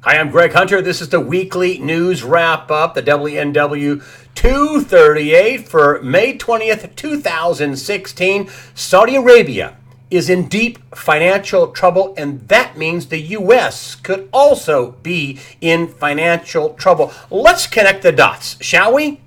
Hi, I'm Greg Hunter. This is the weekly news wrap-up, the WNW 238 for May 20th, 2016. Saudi Arabia is in deep financial trouble, and that means the U.S. could also be in financial trouble. Let's connect the dots, shall we?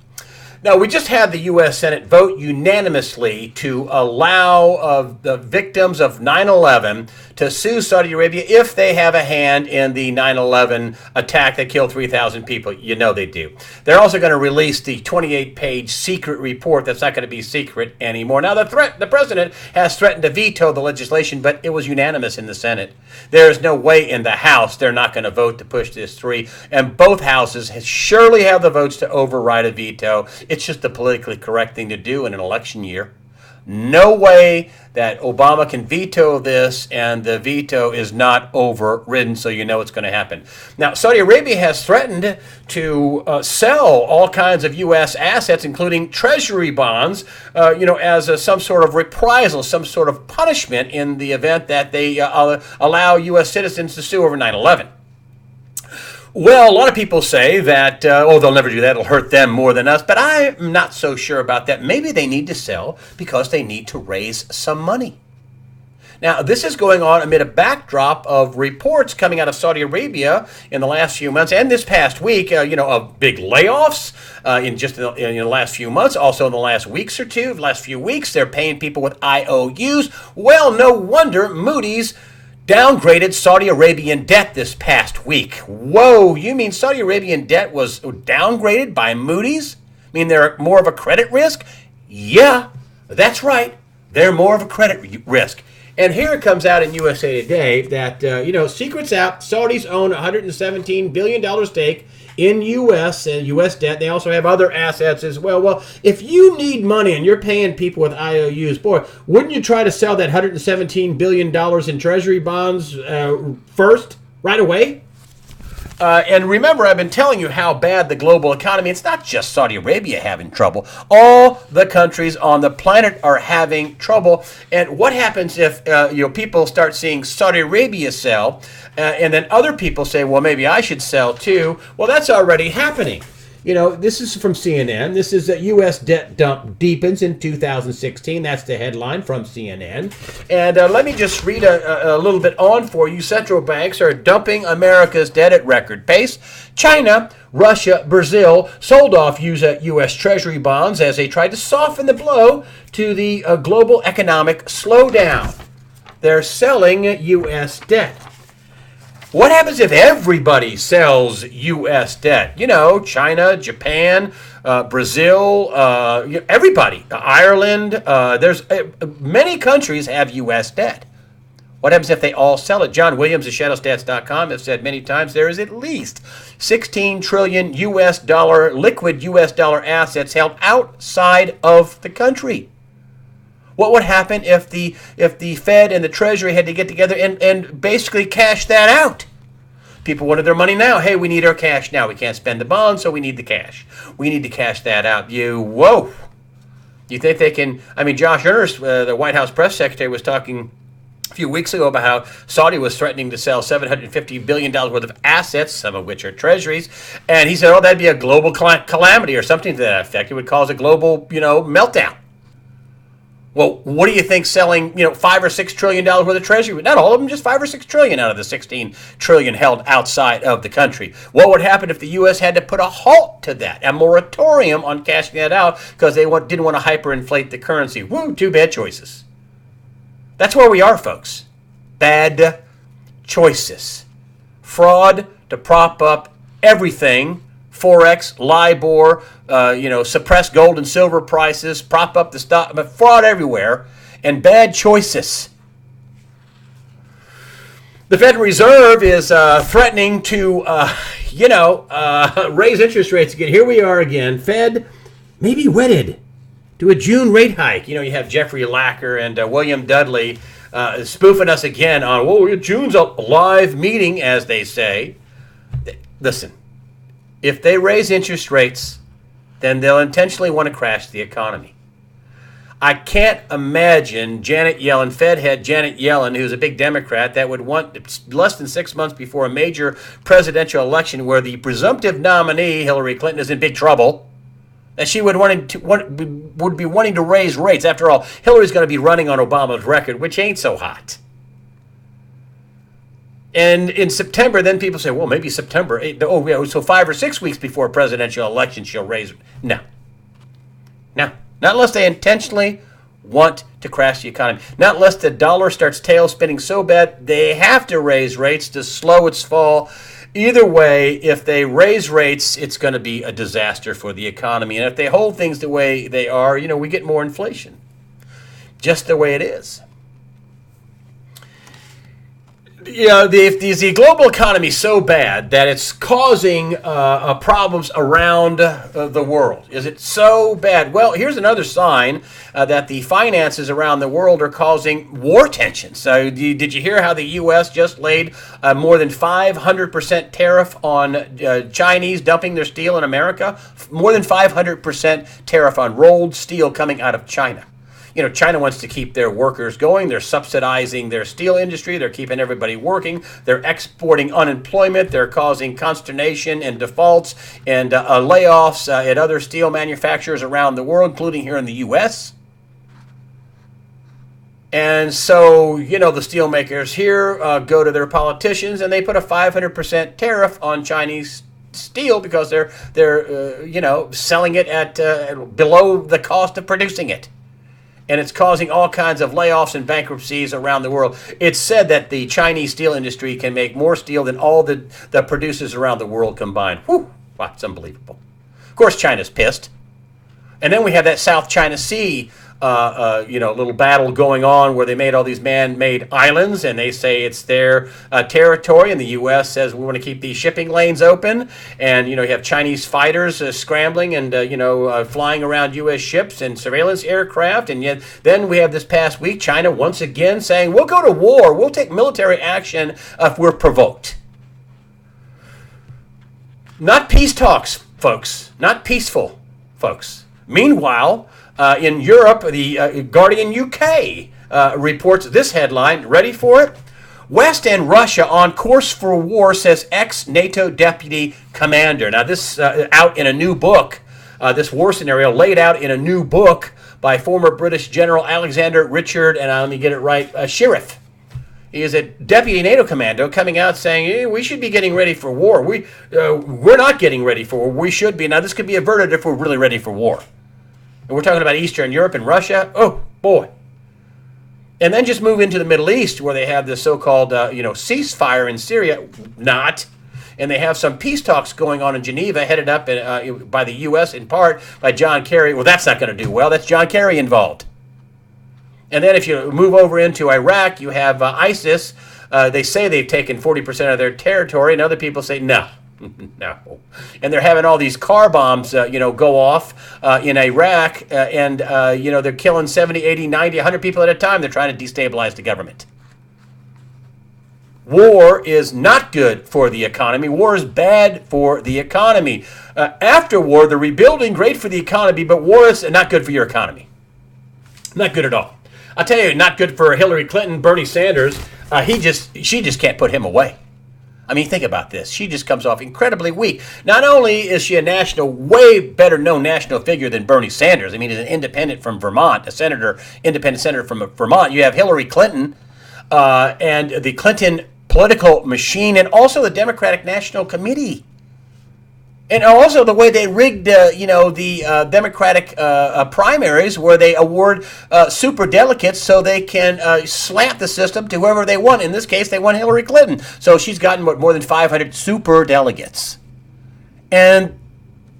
Now, we just had the U.S. Senate vote unanimously to allow the victims of 9/11 to sue Saudi Arabia if they have a hand in the 9/11 attack that killed 3,000 people. You know they do. They're also going to release the 28-page secret report that's not going to be secret anymore. Now, the president has threatened to veto the legislation, but it was unanimous in the Senate. There is no way in the House they're not going to vote to push this through, and both houses surely have the votes to override a veto. It's just the politically correct thing to do in an election year. No way that Obama can veto this and the veto is not overridden, so you know it's going to happen. Now, Saudi Arabia has threatened to sell all kinds of U.S. assets, including treasury bonds, as some sort of reprisal, some sort of punishment in the event that they allow U.S. citizens to sue over 9/11. Well, a lot of people say that, they'll never do that. It'll hurt them more than us. But I'm not so sure about that. Maybe they need to sell because they need to raise some money. Now, this is going on amid a backdrop of reports coming out of Saudi Arabia in the last few months and this past week, of big layoffs in the last few months. Also in the last few weeks, they're paying people with IOUs. Well, no wonder Moody's downgraded Saudi Arabian debt this past week. Whoa, you mean Saudi Arabian debt was downgraded by Moody's? Mean they're more of a credit risk? Yeah, that's right. They're more of a credit risk. And here it comes out in USA Today that, secrets out, Saudis own $117 billion stake in U.S. and U.S. debt. They also have other assets as well. Well, if you need money and you're paying people with IOUs, boy, wouldn't you try to sell that $117 billion in treasury bonds first, right away? And remember, I've been telling you how bad the global economy, it's not just Saudi Arabia having trouble. All the countries on the planet are having trouble. And what happens if people start seeing Saudi Arabia sell, and then other people say, well, maybe I should sell too? Well, that's already happening. This is from CNN. This is a U.S. debt dump deepens in 2016. That's the headline from CNN. And let me just read a little bit on for you. Central banks are dumping America's debt at record pace. China, Russia, Brazil sold off U.S. Treasury bonds as they tried to soften the blow to the global economic slowdown. They're selling U.S. debt. What happens if everybody sells U.S. debt? China, Japan, Brazil, everybody, Ireland. There's many countries have U.S. debt. What happens if they all sell it? John Williams of ShadowStats.com has said many times there is at least 16 trillion U.S. dollar liquid U.S. dollar assets held outside of the country. What would happen if the Fed and the Treasury had to get together and basically cash that out? People wanted their money now. Hey, we need our cash now. We can't spend the bonds, so we need the cash. We need to cash that out. Whoa. You think they can? Josh Earnest, the White House press secretary, was talking a few weeks ago about how Saudi was threatening to sell $750 billion worth of assets, some of which are treasuries. And he said, that'd be a global calamity or something to that effect. It would cause a global, meltdown. Well, what do you think selling, $5 or $6 trillion worth of treasury? Not all of them, just $5 or $6 trillion out of the 16 trillion held outside of the country. What would happen if the U.S. had to put a halt to that, a moratorium on cashing that out because they didn't want to hyperinflate the currency? Woo, two bad choices. That's where we are, folks. Bad choices. Fraud to prop up everything. Forex, LIBOR, suppress gold and silver prices, prop up the stock, but fraud everywhere, and bad choices. The Federal Reserve is threatening to, raise interest rates again. Here we are again. Fed may be wedded to a June rate hike. You have Jeffrey Lacker and William Dudley spoofing us again on, June's a live meeting, as they say. Listen. If they raise interest rates, then they'll intentionally want to crash the economy. I can't imagine Janet Yellen, Fed head Janet Yellen, who's a big Democrat, that would want less than 6 months before a major presidential election where the presumptive nominee, Hillary Clinton, is in big trouble, that she would be wanting to raise rates. After all, Hillary's going to be running on Obama's record, which ain't so hot. And in September, then people say, well, maybe September. Oh, yeah, so 5 or 6 weeks before a presidential election, she'll raise. No. Not unless they intentionally want to crash the economy. Not unless the dollar starts tail spinning so bad they have to raise rates to slow its fall. Either way, if they raise rates, it's going to be a disaster for the economy. And if they hold things the way they are, we get more inflation. Just the way it is. The global economy is so bad that it's causing problems around the world. Is it so bad? Well, here's another sign that the finances around the world are causing war tensions. So did you hear how the U.S. just laid more than 500% tariff on Chinese dumping their steel in America? More than 500% tariff on rolled steel coming out of China. China wants to keep their workers going. They're subsidizing their steel industry. They're keeping everybody working. They're exporting unemployment. They're causing consternation and defaults and layoffs at other steel manufacturers around the world, including here in the U.S. And so, the steel makers here go to their politicians and they put a 500% tariff on Chinese steel because they're selling it at below the cost of producing it. And it's causing all kinds of layoffs and bankruptcies around the world. It's said that the Chinese steel industry can make more steel than all the producers around the world combined. Whew, wow, it's unbelievable. Of course, China's pissed. And then we have that South China Sea little battle going on where they made all these man-made islands and they say it's their territory, and the U.S. says we want to keep these shipping lanes open, and you have Chinese fighters scrambling and flying around U.S. ships and surveillance aircraft, and yet then we have this past week China once again saying we'll go to war, we'll take military action if we're provoked. Not peace talks, folks. Not peaceful, folks. Meanwhile, in Europe, the Guardian UK reports this headline. Ready for it? West and Russia on course for war, says ex-NATO deputy commander. Now, this out in a new book, this war scenario laid out in a new book by former British General Alexander Richard, and let me get it right, Sheriff. He is a deputy NATO commando coming out saying, hey, we should be getting ready for war. We're not getting ready for war. We should be. Now, this could be averted if we're really ready for war. And we're talking about Eastern Europe and Russia. Oh, boy. And then just move into the Middle East where they have this so-called, ceasefire in Syria. Not. And they have some peace talks going on in Geneva headed up by the U.S. in part by John Kerry. Well, that's not going to do well. That's John Kerry involved. And then if you move over into Iraq, you have ISIS. They say they've taken 40% of their territory, and other people say no. No. And they're having all these car bombs, go off in Iraq, and they're killing 70, 80, 90, 100 people at a time. They're trying to destabilize the government. War is not good for the economy. War is bad for the economy. After war, the rebuilding, great for the economy, but war is not good for your economy. Not good at all. I'll tell you, not good for Hillary Clinton, Bernie Sanders. She just can't put him away. I mean, think about this. She just comes off incredibly weak. Not only is she a way better known national figure than Bernie Sanders. I mean, he's an independent from Vermont, independent senator from Vermont. You have Hillary Clinton and the Clinton political machine, and also the Democratic National Committee. And also the way they rigged, the Democratic primaries, where they award super delegates so they can slap the system to whoever they want. In this case, they want Hillary Clinton. So she's gotten more than 500 super delegates. And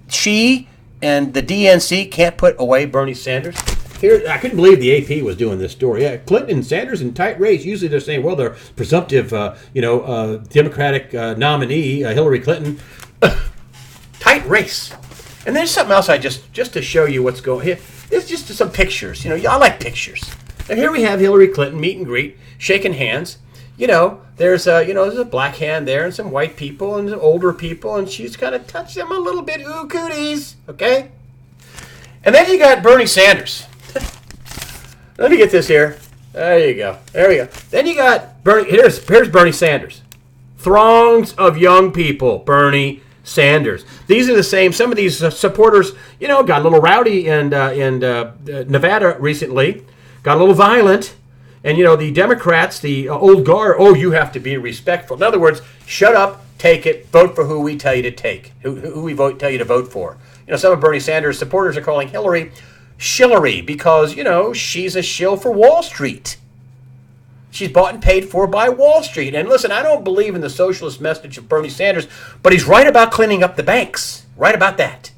she and the DNC can't put away Bernie Sanders. Here, I couldn't believe the AP was doing this story. Yeah, Clinton and Sanders in tight race. Usually they're saying, well, they're presumptive, Democratic nominee, Hillary Clinton. Tight race. And there's something else just to show you what's going here. It's just some pictures. I like pictures. And here we have Hillary Clinton meet and greet, shaking hands. There's a black hand there and some white people and some older people, and she's kind of touched them a little bit. Ooh, cooties. Okay? And then you got Bernie Sanders. Let me get this here. There you go. There we go. Then you got Bernie. Here's Bernie Sanders. Throngs of young people. Bernie Sanders. These are the same. Some of these supporters, got a little rowdy in Nevada recently. Got a little violent. And, the Democrats, the old guard, you have to be respectful. In other words, shut up, take it, vote for who we tell you to take, who we tell you to vote for. Some of Bernie Sanders' supporters are calling Hillary shillery because, she's a shill for Wall Street. She's bought and paid for by Wall Street. And listen, I don't believe in the socialist message of Bernie Sanders, but he's right about cleaning up the banks. Right about that.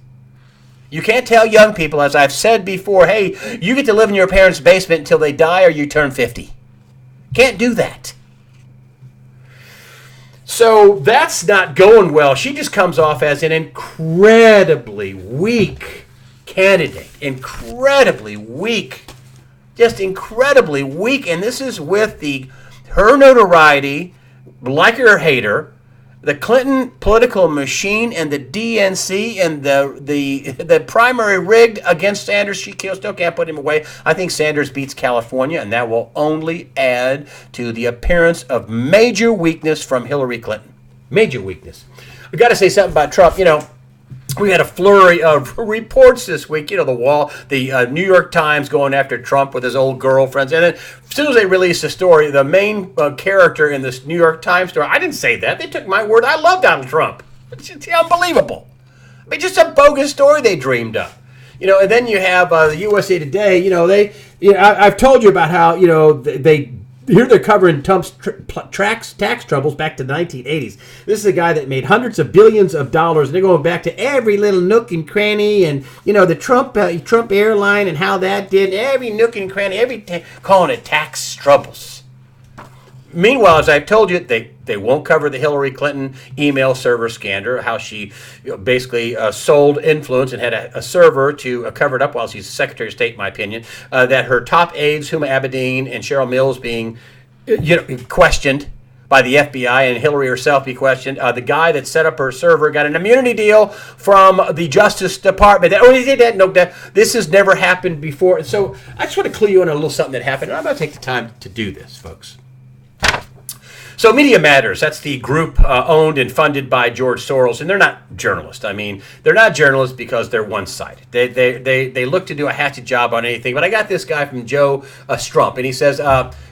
You can't tell young people, as I've said before, hey, you get to live in your parents' basement until they die or you turn 50. Can't do that. So that's not going well. She just comes off as an incredibly weak candidate. Incredibly weak. Just incredibly weak. And this is with her notoriety, like her or hate her, the Clinton political machine and the DNC and the primary rigged against Sanders. She still can't put him away. I think Sanders beats California, and that will only add to the appearance of major weakness from Hillary Clinton. Major weakness. I've got to say something about Trump. We had a flurry of reports this week. The New York Times going after Trump with his old girlfriends. And then as soon as they released the story, the main character in this New York Times story, I didn't say that. They took my word. I love Donald Trump. It's unbelievable. I mean, just a bogus story they dreamed up. And then you have the USA Today. I've told you about how, here they're covering Trump's tax troubles back to the 1980s. This is a guy that made hundreds of billions of dollars, and they're going back to every little nook and cranny, and the Trump airline and how that did every nook and cranny, calling it tax troubles. Meanwhile, as I've told you, they won't cover the Hillary Clinton email server scandal, how she basically sold influence and had a server to cover it up while she's Secretary of State, in my opinion, that her top aides, Huma Abedin and Cheryl Mills, being questioned by the FBI and Hillary herself be questioned. The guy that set up her server got an immunity deal from the Justice Department. He did that. No, this has never happened before. So I just want to clue you in on a little something that happened. And I'm going to take the time to do this, folks. So Media Matters, that's the group owned and funded by George Soros, and they're not journalists. I mean, they're not journalists because they're one-sided. They look to do a hatchet job on anything. But I got this guy from Joe Strump, and he says,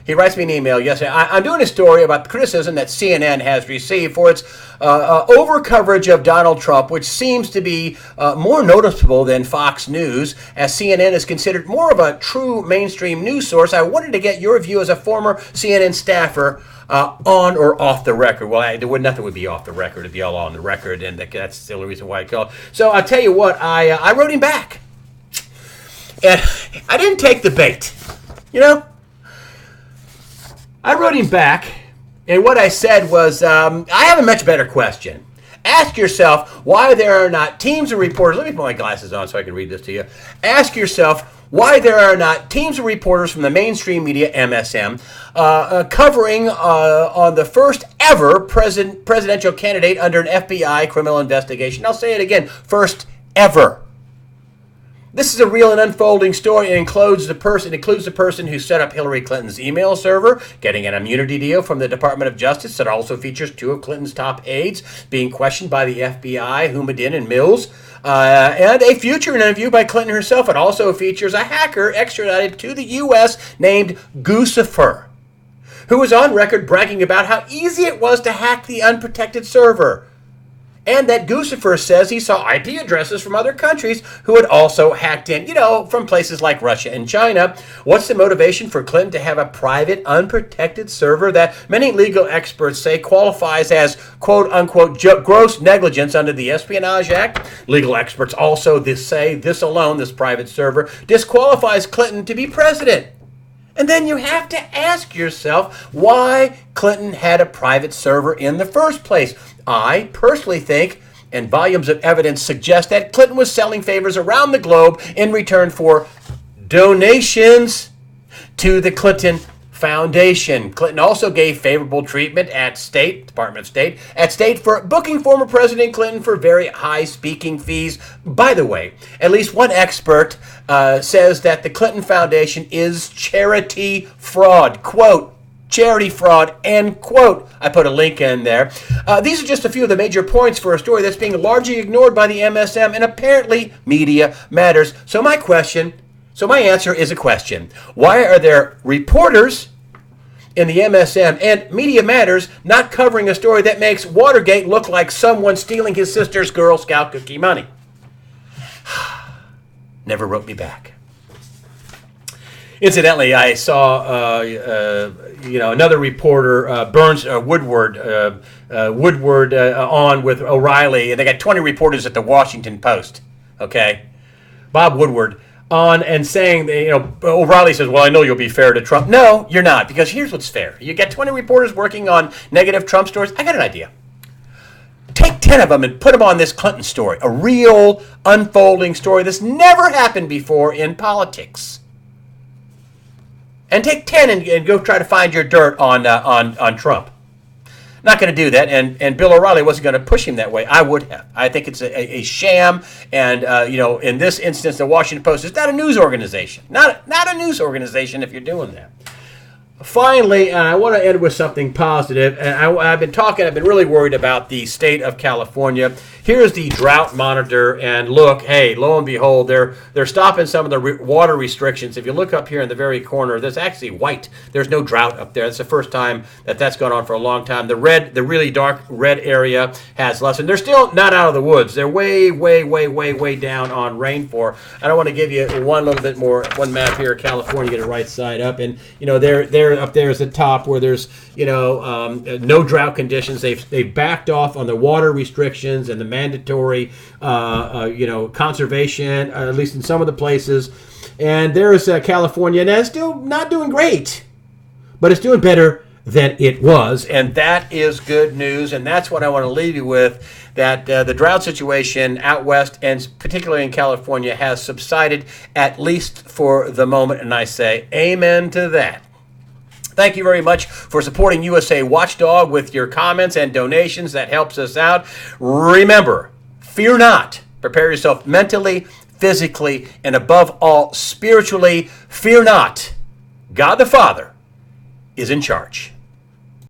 he writes me an email yesterday. I'm doing a story about the criticism that CNN has received for its over-coverage of Donald Trump, which seems to be more noticeable than Fox News, as CNN is considered more of a true mainstream news source. I wanted to get your view as a former CNN staffer on or off the record. Well, nothing would be off the record. It'd be all on the record, and that's the only reason why I called. So I'll tell you what, I wrote him back. And I didn't take the bait. I wrote him back, and what I said was, I have a much better question. Ask yourself why there are not teams of reporters. Let me put my glasses on so I can read this to you. Ask yourself why there are not teams of reporters from the mainstream media, MSM, covering on the first ever presidential candidate under an FBI criminal investigation. I'll say it again, first ever. This is a real and unfolding story. It includes the person who set up Hillary Clinton's email server, getting an immunity deal from the Department of Justice. It also features two of Clinton's top aides being questioned by the FBI, Huma Abedin and Mills, and a future interview by Clinton herself. It also features a hacker extradited to the U.S. named Guccifer, who was on record bragging about how easy it was to hack the unprotected server. And that Guccifer says he saw IP addresses from other countries who had also hacked in, from places like Russia and China. What's the motivation for Clinton to have a private, unprotected server that many legal experts say qualifies as, quote-unquote, gross negligence under the Espionage Act? Legal experts also say this alone, this private server, disqualifies Clinton to be president. And then you have to ask yourself why Clinton had a private server in the first place. I personally think, and volumes of evidence suggest, that Clinton was selling favors around the globe in return for donations to the Clinton Foundation. Clinton also gave favorable treatment at Department of State, for booking former President Clinton for very high speaking fees. By the way, at least one expert says that the Clinton Foundation is charity fraud. Quote, charity fraud, end quote. I put a link in there. These are just a few of the major points for a story that's being largely ignored by the MSM, and apparently media matters. So my answer is a question. Why are there reporters in the MSM and Media Matters not covering a story that makes Watergate look like someone stealing his sister's Girl Scout cookie money? Never wrote me back. Incidentally, I saw another reporter, Woodward, on with O'Reilly, and they got 20 reporters at the Washington Post. Okay, Bob Woodward on and saying, O'Reilly says, "Well, I know you'll be fair to Trump." No, you're not, because here's what's fair: you get 20 reporters working on negative Trump stories. I got an idea. Take 10 of them and put them on this Clinton story, a real unfolding story that's never happened before in politics. And take 10 and go try to find your dirt on Trump. Not going to do that, and Bill O'Reilly wasn't going to push him that way. I would have. I think it's a sham, and in this instance, the Washington Post is not a news organization. Not a news organization if you're doing that. Finally, I want to end with something positive. And I've been really worried about the state of California. Here's the Drought Monitor, and look, hey, lo and behold, they're stopping some of the water restrictions. If you look up here in the very corner, there's actually white. There's no drought up there. It's the first time that's gone on for a long time. The really dark red area has lessened. They're still not out of the woods. They're way, way, way, way, way down on rainfall. I don't want to give you one map here, California, get it right side up, and they're up there is the top where there's no drought conditions. They've backed off on the water restrictions and the mandatory conservation, at least in some of the places. And there's California, and it's still not doing great, but it's doing better than it was, and that is good news. And that's what I want to leave you with, that the drought situation out west, and particularly in California, has subsided, at least for the moment, and I say amen to that. Thank you very much for supporting USA Watchdog with your comments and donations. That helps us out. Remember, fear not. Prepare yourself mentally, physically, and above all, spiritually. Fear not. God the Father is in charge.